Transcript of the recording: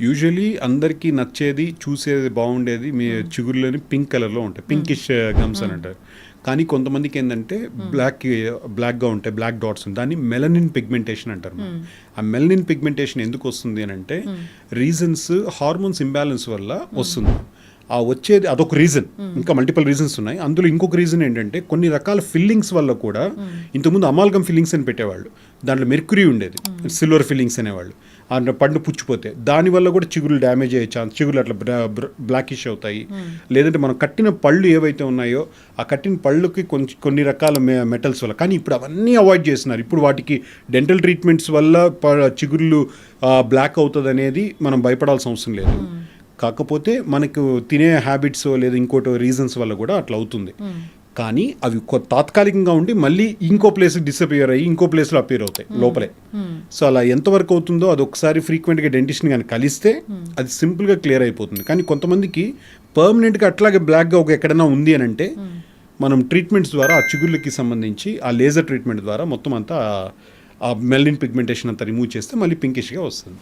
Usually అందరికీ నచ్చేది చూసేది బాగుండేది మీ చిగురులోని పింక్ కలర్లో ఉంటాయి, పింకిష్ గమ్స్ అని అంటారు. కానీ కొంతమందికి ఏంటంటే బ్లాక్గా ఉంటాయి, బ్లాక్ డాట్స్ ఉంటాయి. దాన్ని మెలనిన్ పిగ్మెంటేషన్ అంటారు. ఆ మెలనిన్ పిగ్మెంటేషన్ ఎందుకు వస్తుంది అని అంటే రీజన్స్ హార్మోన్స్ ఇంబ్యాలెన్స్ వల్ల వస్తుంది. ఆ వచ్చేది అదొక రీజన్, ఇంకా మల్టిపుల్ రీజన్స్ ఉన్నాయి. అందులో ఇంకొక రీజన్ ఏంటంటే కొన్ని రకాల ఫిల్లింగ్స్ వల్ల కూడా, ఇంతకుముందు అమాల్గమ్ ఫిల్లింగ్స్ అని పెట్టేవాళ్ళు, దాంట్లో మెర్క్యూరీ ఉండేది, సిల్వర్ ఫిల్లింగ్స్ అనేవాళ్ళు. ఆ పండు పుచ్చిపోతే దానివల్ల కూడా చిగురులు డ్యామేజ్ అయ్యే ఛాన్స్, చిగురులు అట్లా బ్లాకిష్ అవుతాయి. లేదంటే మనం కట్టిన పళ్ళు ఏవైతే ఉన్నాయో ఆ కట్టిన పళ్ళుకి కొన్ని రకాల మెటల్స్ వల్ల, కానీ ఇప్పుడు అవన్నీ అవాయిడ్ చేస్తున్నారు. ఇప్పుడు వాటికి డెంటల్ ట్రీట్మెంట్స్ వల్ల చిగురులు బ్లాక్ అవుతుంది అనేది మనం భయపడాల్సిన అవసరం లేదు. కాకపోతే మనకు తినే హ్యాబిట్స్ లేదా ఇంకోటి రీజన్స్ వల్ల కూడా అట్లా అవుతుంది. కానీ అవి తాత్కాలికంగా ఉండి మళ్ళీ ఇంకో ప్లేస్కి డిసపియర్ అయ్యి ఇంకో ప్లేస్లో అపియర్ అవుతాయి లోపలే. సో అలా ఎంతవరకు అవుతుందో అది ఒకసారి ఫ్రీక్వెంట్గా డెంటిస్ట్ని కానీ కలిస్తే అది సింపుల్గా క్లియర్ అయిపోతుంది. కానీ కొంతమందికి పర్మనెంట్గా అట్లాగే బ్లాక్గా ఎక్కడైనా ఉంది అని అంటే మనం ట్రీట్మెంట్స్ ద్వారా ఆ చిగుళ్ళకి సంబంధించి ఆ లేజర్ ట్రీట్మెంట్ ద్వారా మొత్తం అంతా ఆ మెలనిన్ పిగ్మెంటేషన్ అంతా రిమూవ్ చేస్తే మళ్ళీ పింకిష్గా వస్తుంది.